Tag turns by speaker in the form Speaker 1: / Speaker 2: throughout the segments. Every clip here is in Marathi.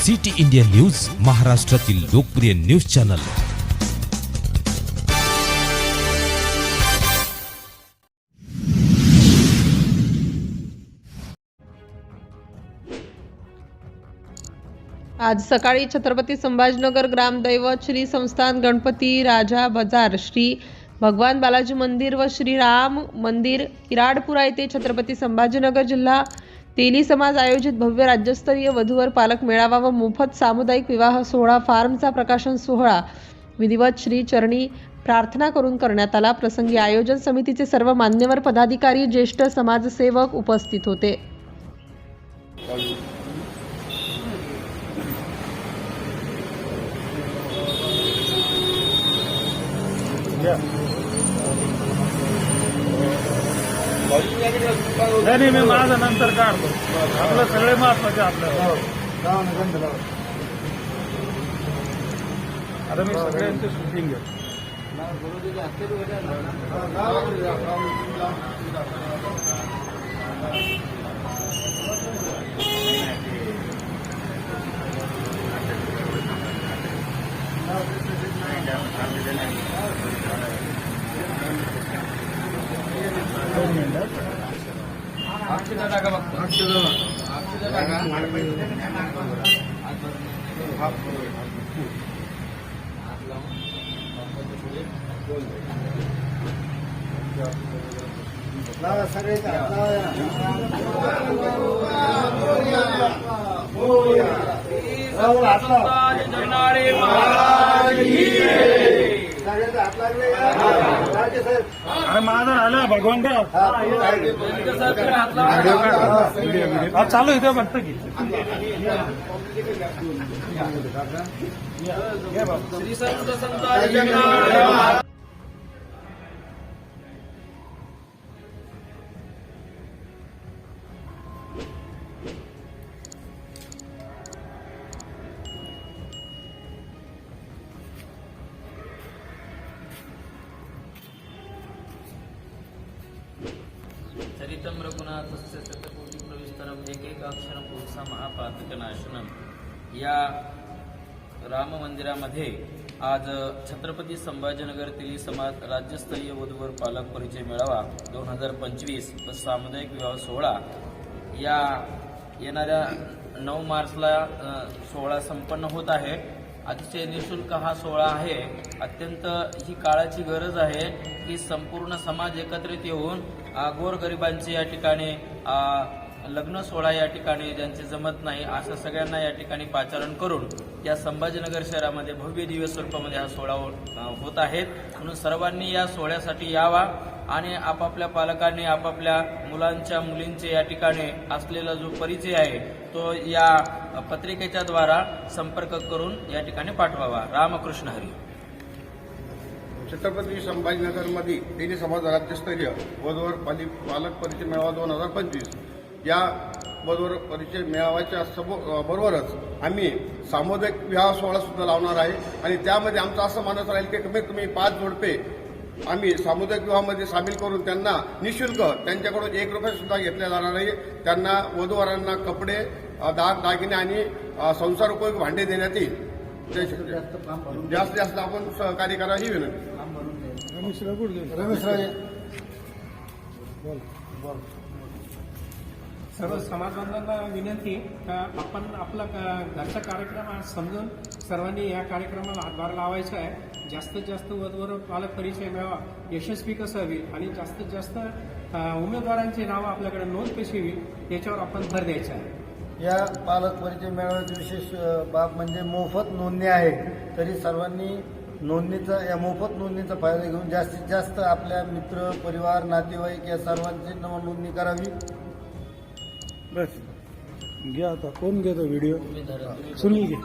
Speaker 1: सिटी इंडिया न्यूज, महाराष्ट्रातील लोकप्रिय न्यूज चॅनल।
Speaker 2: आज सकाळी छत्रपती संभाजीनगर ग्रामदैवत श्री संस्थान गणपती राजा बाजार, श्री भगवान बालाजी मंदिर व श्री राम मंदिर किराडपुरा येथे छत्रपती संभाजीनगर जिल्हा तेली समाज आयोजित भव्य राज्यस्तरीय वधूवर पालक मेळावा व मोफत सामुदायिक विवाह सोहळा फार्मचा प्रकाशन सोहळा विधिवत श्री चरणी प्रार्थना करून करण्यात आला। प्रसंगी आयोजन समितीचे सर्व मान्यवर पदाधिकारी, ज्येष्ठ समाजसेवक उपस्थित होते।
Speaker 3: नाही मी माझं नंतर काढतो, आपलं सगळे महत्वाचे आपल्याला। आता मी सगळ्यांचे शूटिंग घेतो। अरे माझं आलं भगवंतराव चालू इथे बघतो की श्री संत संत
Speaker 4: चरितं रघुनाथस्य शतकोटि प्रविस्तरम् एकैकाक्षरं पुंसा महापातकनाशनम। या राम मंदिरामध्ये आज छत्रपती संभाजीनगर तेली समाज राज्यस्तरीय वधूवर पालक परिचय मेळावा 2025 व सामुदायिक विवाह सोहळा या येणाऱ्या 9 मार्चला सोहळा संपन्न होत आहे। अतिशय निःशुल्क हा सोहळा आहे। अत्यंत ही काळाची गरज आहे की संपूर्ण समाज एकत्रित येऊन गोरगरिबांचे या ठिकाणी लग्न सोहळा या ठिकाणी ज्यांचे जमत नाही अशा सगळ्यांना या ठिकाणी पाचारण करून या संभाजीनगर शहरामध्ये भव्य दिव्य स्वरूपामध्ये हा सोहळा होत आहे। म्हणून सर्वांनी या सोहळ्यासाठी यावा आणि आपापल्या पालकांनी आपापल्या मुलांच्या मुलींचे या ठिकाणी असलेला जो परिचय आहे तो या पत्रिकेच्या द्वारा संपर्क करून या ठिकाणी पाठवावा। रामकृष्ण हरी।
Speaker 5: छत्रपती संभाजीनगरमध्ये तेली समाज राज्यस्तरीय वधूवर पालक परिचय मेळावा 2025 या वधूवर परिचय मेळाव्याच्या बरोबरच आम्ही सामुदायिक विवाह सोहळा सुद्धा लावणार आहे आणि त्यामध्ये आमचं असं मानस राहील की कमीत कमी 5 जोडपे आम्ही सामुदायिक विवाहामध्ये सामील करून त्यांना निःशुल्क त्यांच्याकडून 1 रुपया सुद्धा घेतला जाणार नाही। त्यांना वधूवरांना कपडे, दागिने आणि संसार उपयोगी भांडे देण्यात येईल। जास्त आपण सहकार्य करा ही विनंती।
Speaker 3: सर्व समाजबांधवांना विनंती का आपण आपला घरचा कार्यक्रम समजून सर्वांनी या कार्यक्रमाला हातभार लावायचा आहे। जास्तीत जास्त वधूवर पालक परिचय मेळावा यशस्वी कसा होईल आणि जास्तीत जास्त उमेदवारांची नावं आपल्याकडे नोंद कशी होईल याच्यावर आपण भर द्यायचा आहे।
Speaker 6: या पालक परिचय मेळाव्याची विशेष बाब म्हणजे मोफत नोंदणी आहे। तरी सर्वांनी या मोफत नोंदणीचा फायदा घेऊन जास्तीत जास्त आपल्या मित्र, परिवार, नातेवाईक या सर्वांची नोंदणी करावी।
Speaker 3: बस घ्या आता कोण घेतो व्हिडिओ? सुनील घे।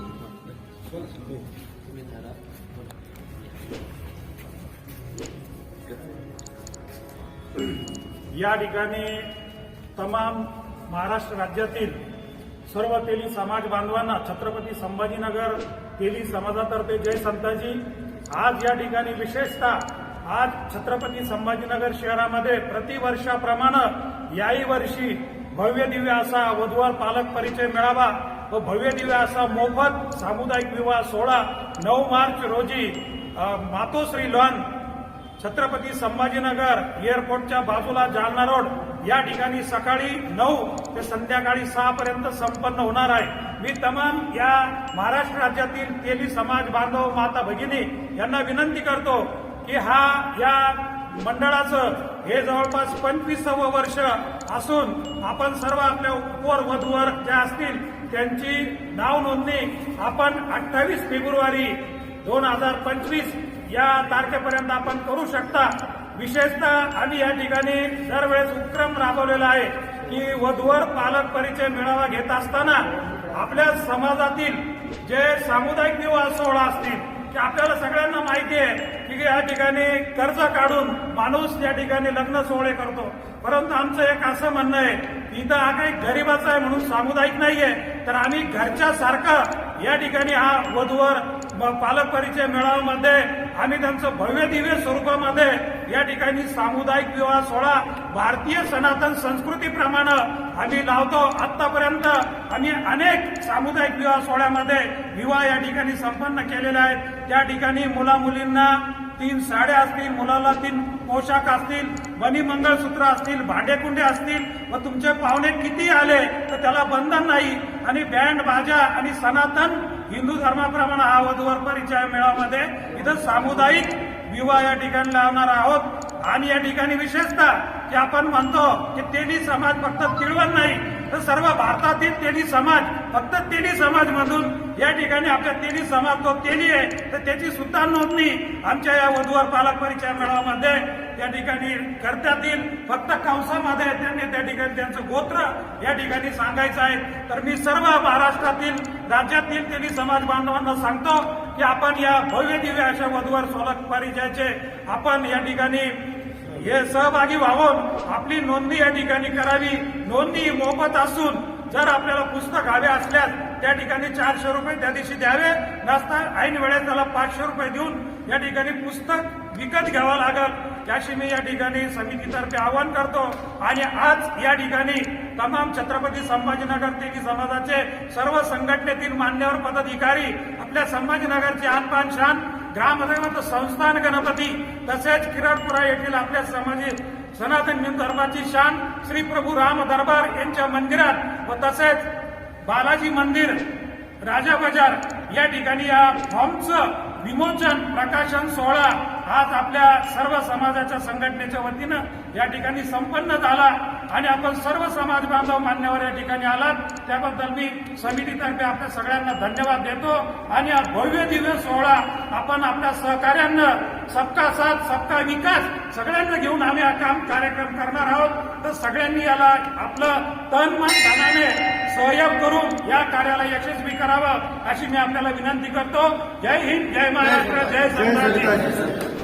Speaker 3: या ठिकाणी तमाम महाराष्ट्र राज्यातील सर्व तेली समाज बांधवांना छत्रपती संभाजीनगर तेली समाजातर्फे जय संताजी। आज या ठिकाणी विशेषतः आज छत्रपती संभाजीनगर शहरामध्ये प्रतिवर्षाप्रमाणे याही वर्षी भव्य दिव्य असा वधूवर पालक परिचय मेळावा
Speaker 7: व भव्यदिव्य असा मोफत सामुदायिक विवाह सोहळा 9 मार्च रोजी मातोश्री लॉन छत्रपती संभाजीनगर एअरपोर्टच्या बाजूला जालना रोड या ठिकाणी सकाळी 9 ते संध्याकाळी 6 पर्यंत संपन्न होणार आहे। मी तमाम या महाराष्ट्र राज्यातील तेली समाज बांधव माता भगिनी यांना विनंती करतो की या मंडळाचं हे जवळपास 25वं वर्ष असून आपण सर्व आपल्या उपवर वधूवर ज्या असतील त्यांची नाव नोंदणी आपण 28 फेब्रुवारी 2025 या तारखेपर्यंत आपण करू शकता। विशेषतः आम्ही या ठिकाणी दरवेळेस उपक्रम राबवलेला आहे की वधूवर पालक परिचय मेळावा घेत असताना आपल्या समाजातील जे सामुदायिक विवाह सोहळा असतील की आपल्याला सगळ्यांना माहिती आहे की या ठिकाणी कर्ज काढून माणूस या ठिकाणी लग्न सोहळे करतो, परंतु आमचं एक असं म्हणणं आहे इथं हा काही गरीबाचा आहे म्हणून सामुदायिक नाहीये, तर आम्ही घरच्या सारखं या ठिकाणी हा वधूवर पालक परिचय मेळाव्यामध्ये आम्ही त्यांचं भव्य दिव्य स्वरूपामध्ये या ठिकाणी सामुदायिक विवाह सोहळा भारतीय सनातन संस्कृतीप्रमाणे आम्ही लावतो। आतापर्यंत आम्ही अनेक सामुदायिक विवाह सोहळ्यामध्ये विवाह या ठिकाणी संपन्न केलेले आहेत। त्या ठिकाणी मुला मुलींना 3 साड्या असतील, मुलाला 3 पोशाख असतील, बनी मंगळसूत्र असतील, भांडेकुंडे असतील व तुमचे पाहुणे किती आले तर त्याला बंधन नाही आणि बँड बाजा आणि सनातन हिंदू धर्माप्रमाणे हा वधूवर परिचय मेळाव्यामध्ये इथं सामुदायिक विवाह या ठिकाणी लावणार आहोत। आणि या ठिकाणी विशेषतः की आपण म्हणतो की तेली समाज फक्त तिळवण नाही तर सर्व भारतातील तेली समाज फक्त तेली समाजमधून या ठिकाणी आपल्या तेली समाज जो तेली आहे तर त्याची सुद्धा नोंदणी आमच्या या वधूवर पालक परिचय मेळाव्यामध्ये त्या ठिकाणी करण्यात येईल। फक्त कंसामध्ये त्यांनी त्या ठिकाणी त्यांचं गोत्र या ठिकाणी सांगायचं आहे। तर मी सर्व महाराष्ट्रातील राज्यातील तेली समाज बांधवांना सांगतो की आपण या भव्य दिव्य अशा वधूवर पालक परिचयाचे आपण या ठिकाणी हे सहभागी व्हावून आपली नोंदणी या ठिकाणी करावी। नोंदणी मोफत असून जर आपल्याला पुस्तक हवे असल्यास त्या ठिकाणी 400 रुपये त्या दिवशी द्यावे, नसता ऐन वेळेस त्याला 500 रुपये देऊन या ठिकाणी पुस्तक विकत घ्यावं लागल, त्याशी मी या ठिकाणी समितीतर्फे आवाहन करतो। आणि आज या ठिकाणी तमाम छत्रपती संभाजीनगर तेली समाजाचे सर्व संघटनेतील मान्यवर पदाधिकारी आपल्या संभाजीनगरचे आनपान शान ग्रामदैवत संस्थान गणपती तसेच किरणपुरा येथील आपल्या सनातन हिंदू धर्माची शान श्री प्रभू राम दरबार यांच्या मंदिरात व तसेच बालाजी मंदिर राजा बाजार या ठिकाणी या फॉर्मचं विमोचन प्रकाशन सोहळा आज आपल्या सर्व समाजाच्या संघटनेच्या वतीनं या ठिकाणी संपन्न झाला आणि आपण सर्व समाज बांधव मान्यवर या ठिकाणी आलात त्याबद्दल मी समितीतर्फे आपल्या सगळ्यांना धन्यवाद देतो। आणि हा भव्य दिव्य सोहळा आपण आपल्या सहकार्यांना सबका साथ सबका विकास सगळ्यांना घेऊन आम्ही हा कार्यक्रम करणार आहोत। तर सगळ्यांनी याला आपलं तन मन धनाने सहयोग करून या कार्याला यशस्वी करावं अशी मी आपल्याला विनंती करतो। जय हिंद, जय महाराष्ट्र, जय संभाजी।